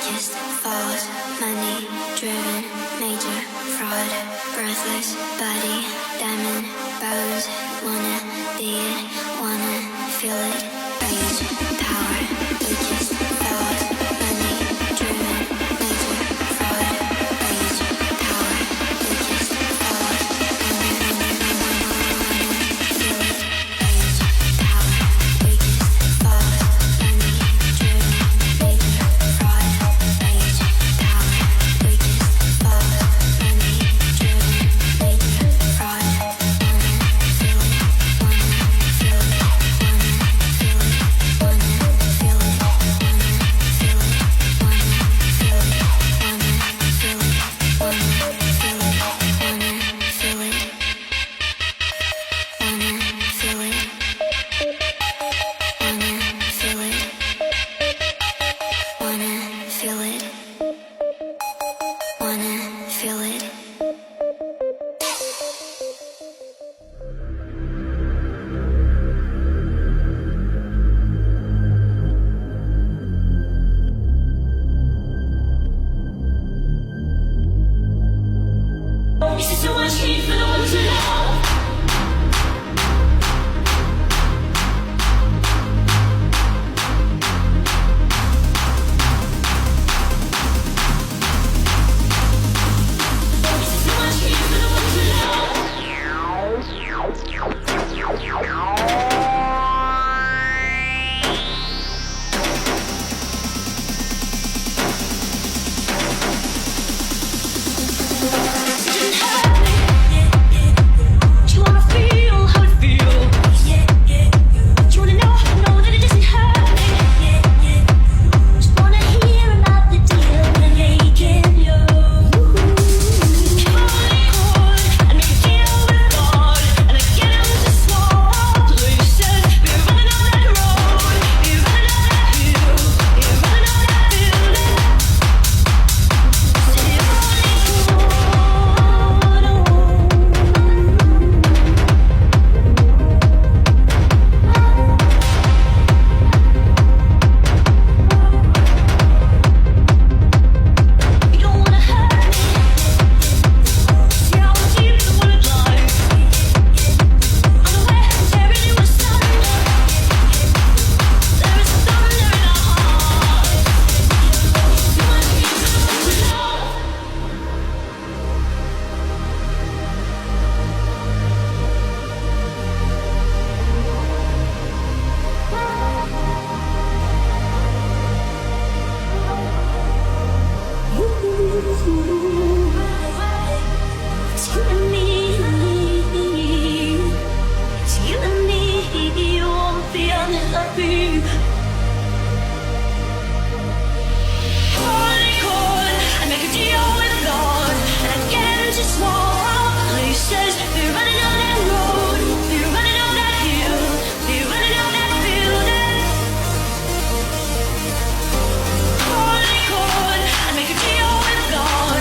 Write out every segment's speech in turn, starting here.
weakest falls, money driven, major fraud, breathless body, diamond bones, wanna be it, wanna feel it, rage, power, weakest falls, money driven, major fraud, rage, power, weakest falls, feel it, rage, power, weakest falls, money driven, major fraud, rage, power, weakest falls, money driven, major fraud, wanna feel it, wanna feel it, wanna feel it, wanna feel it, wanna feel it, wanna feel it, wanna feel it, wanna feel it, wanna feel it, wanna feel it, wanna feel it, wanna feel it, wanna feel it. This is so much heat for the one to love. This is so much heat for the one to love. Didn't hurt me. Do you wanna feel how it feels? Do you wanna know that it doesn't hurt me? Just wanna hear about the deal we're making, yo. Cold, I make a deal with God, and I get him to swap places. We're running on that road, we're running on that hill, we're running on that building. Say you're you don't wanna hurt me. See how deep the bullet lies. Unaware, tearing you asunder. There is thunder in our hearts. So much heat for the one to love. It's you and me. It's you and me. All the unhappy. Cold, I make a deal with God, and I get him to swap places. We're running on that road, we're running on that hill, we're running on that building. Cold, I make a deal with God,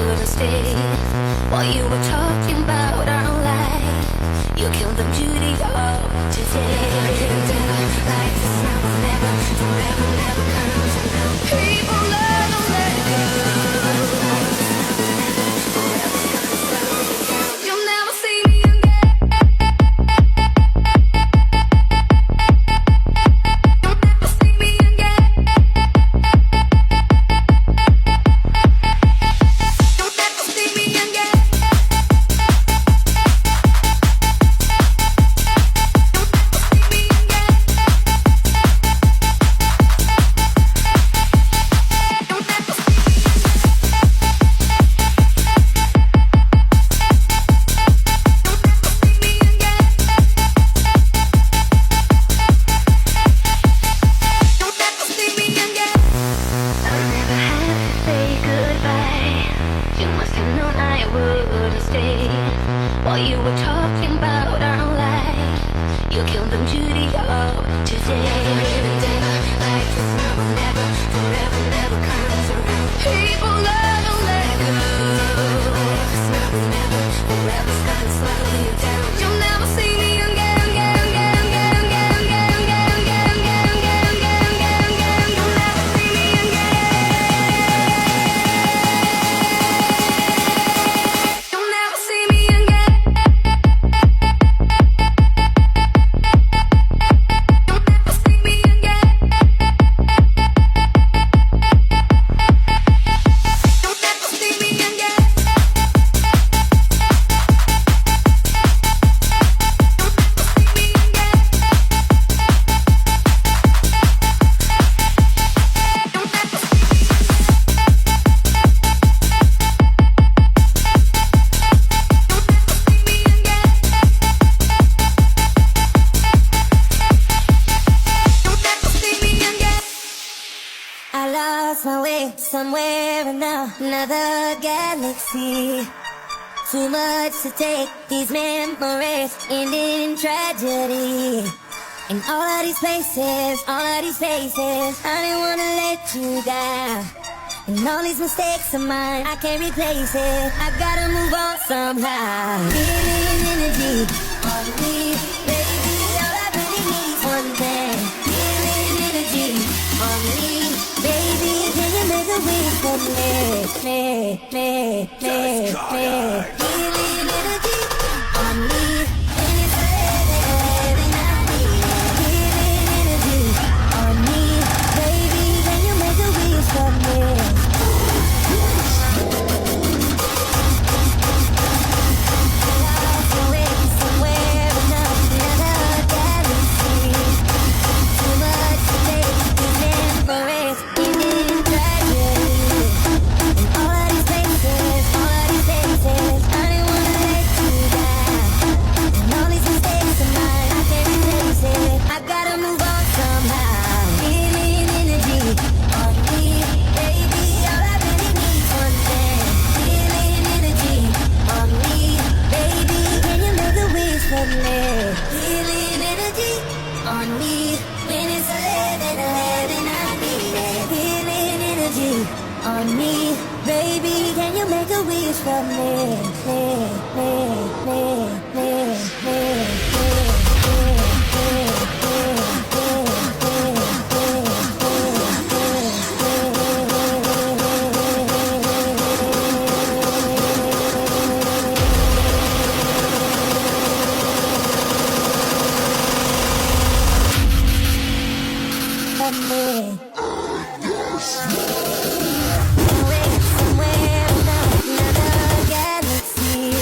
wouldn't stay. What you were talking about aren't lies. You killed them beauty of today. Like this now will never, forever, never comes around. People never let go. You'll never see me again. You'll never see me again. You'll never see me again. What you were talking about aren't lies. You killed them beauty of today. Like this now will never, forever, never comes around. People never let go. Like this now will never, forever's gonna slow you down. You'll never see me again. You'll never see me again. You'll never see me again. I lost my way somewhere in another galaxy. Too much to take, these memories end in tragedy. In all of these places, I didn't wanna let you down. And all these mistakes of mine, I can't replace it. I gotta move on somehow. Feeling energy on me, baby. All I really need is one thing. Feeling energy on me, baby. Can you make a wish for me? Feeling energy on me. And it's everything I need. Feeling energy on me, baby. Can you make a wish for me? Feeling energy on me. When it's 11, I need it. Feeling energy on me, baby. Can you make a wish for me? Somewhere in another galaxy.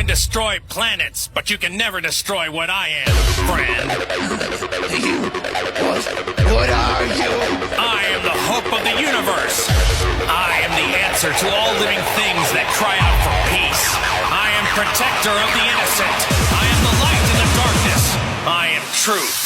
can destroy planets, but you can never destroy what I am, friend. What are you? I am the hope of the universe. I am the answer to all living things that cry out for peace. I am protector of the innocent. I am the light in the darkness. I am truth.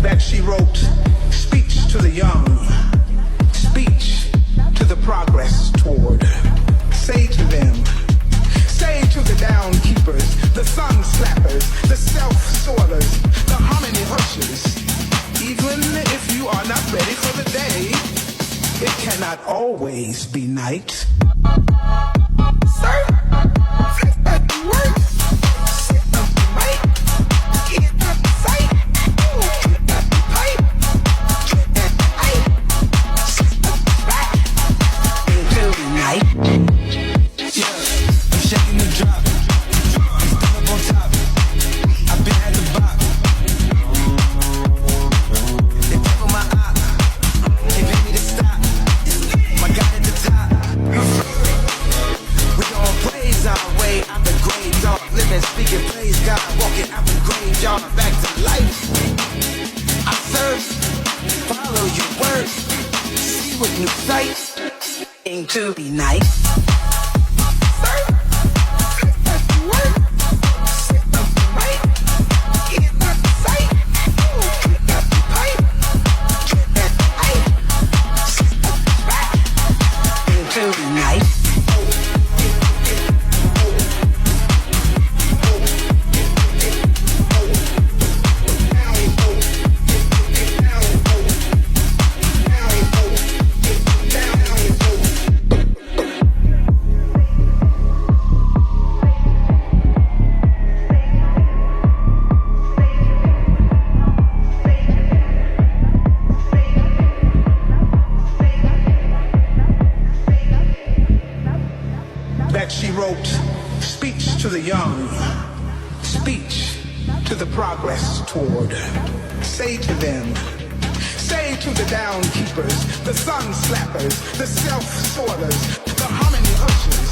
That she wrote, speech to the young, speech to the progress toward. Say to them, say to the downkeepers, the sun slappers, the self-sorters, the harmony hushers. Even if you are not ready for the day, it cannot always be night. Sir, fix that word. Sit up the mic, get up the sight. Speaking praise God, walking out the graveyard back to life. I serve, follow your word, see what new sights ain't to be nice. Serve, fix that word, sit up the mic, get up the sight, pick up the pipe, get that ice, sit up the back, ain't to be nice. That she wrote, speech to the young, speech to the progress toward. Say to them, say to the downkeepers, the sun slappers, the self-sorters, the harmony hushers.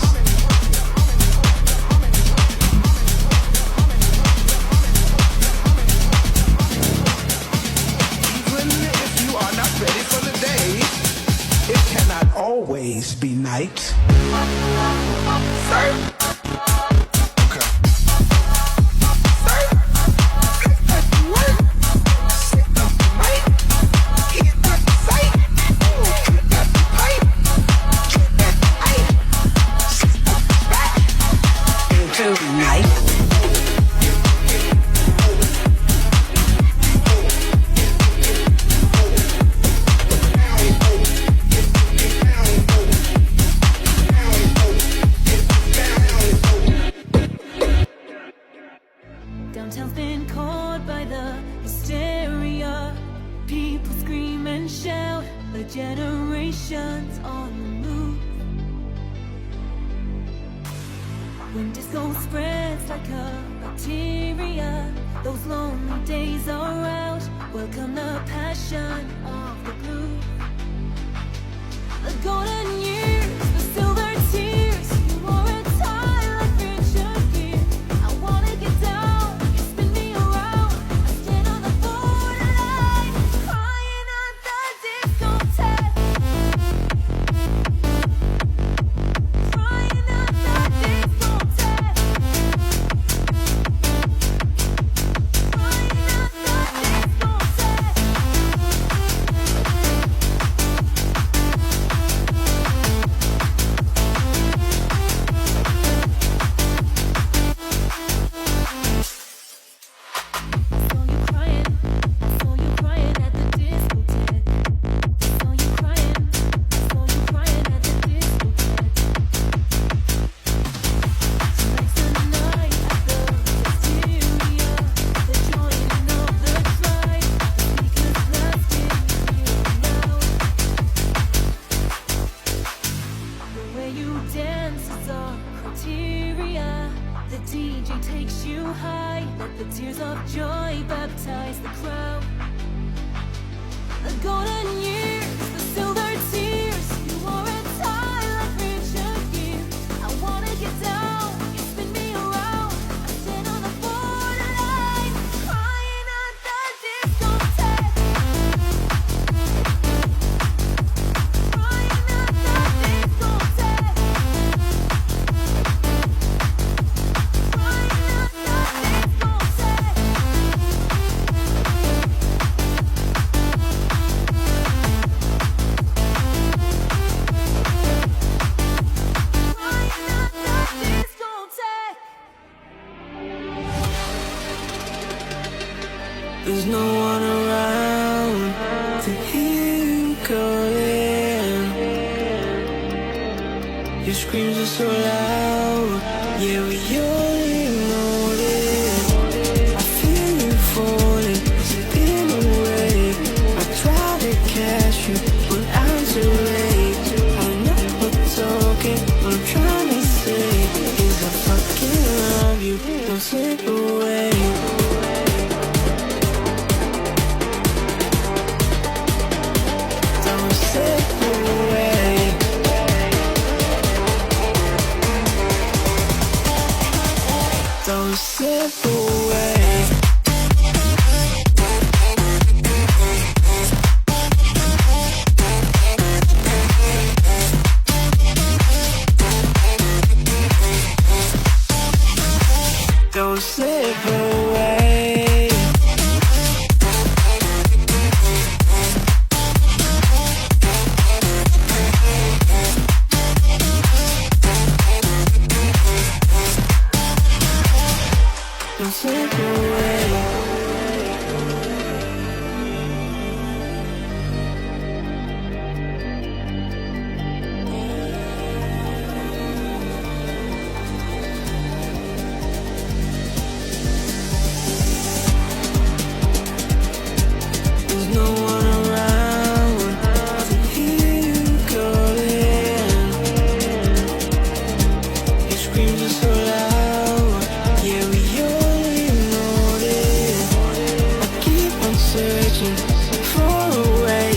Even if you are not ready for the day, it cannot always be night. Sir. Okay. Sir. Fix that word. Sit up the mic. Get up the sight. Pick up the pipe. Get that ice. Sit up the back. Into the night. Downtown's been caught by the hysteria. People scream and shout, the generations on the move. When disco spreads like a bacteria, those lonely days are out. Welcome the passion of the blue. The golden years, the silver tears. You wore a tie like Richard Gere. I wanna get down, you spin me around. I stand on the borderline, crying at the discotheque. Crying at the discotheque. takes you high. Let the tears of joy baptize the crowd. The golden years, the silver tears. You are a tide like Richard Gere. I wanna get down, you spin me around. I stand on the borderline, crying at the discotheque. Crying at the discotheque. Crying at the discotheque. Crying at the discotheque. There's no one around to hear you calling. Your screams are so loud, yeah, we only know it. I feel you falling, slipping away. I try to catch you when I'm too late. I know we're talking, what I'm trying to say is I fucking love you, don't slip away. Don't slip away. Don't slip away. Don't slip away. Don't slip away. There's no one around to hear you calling. Your screams are so loud, yeah, we only know this. I keep on searching for a way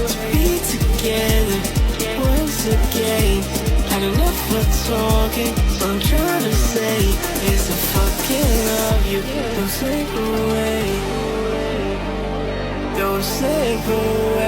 to be together once again. Had enough of talking, what I'm trying to say is I fucking love you. Don't slip away. Don't slip away.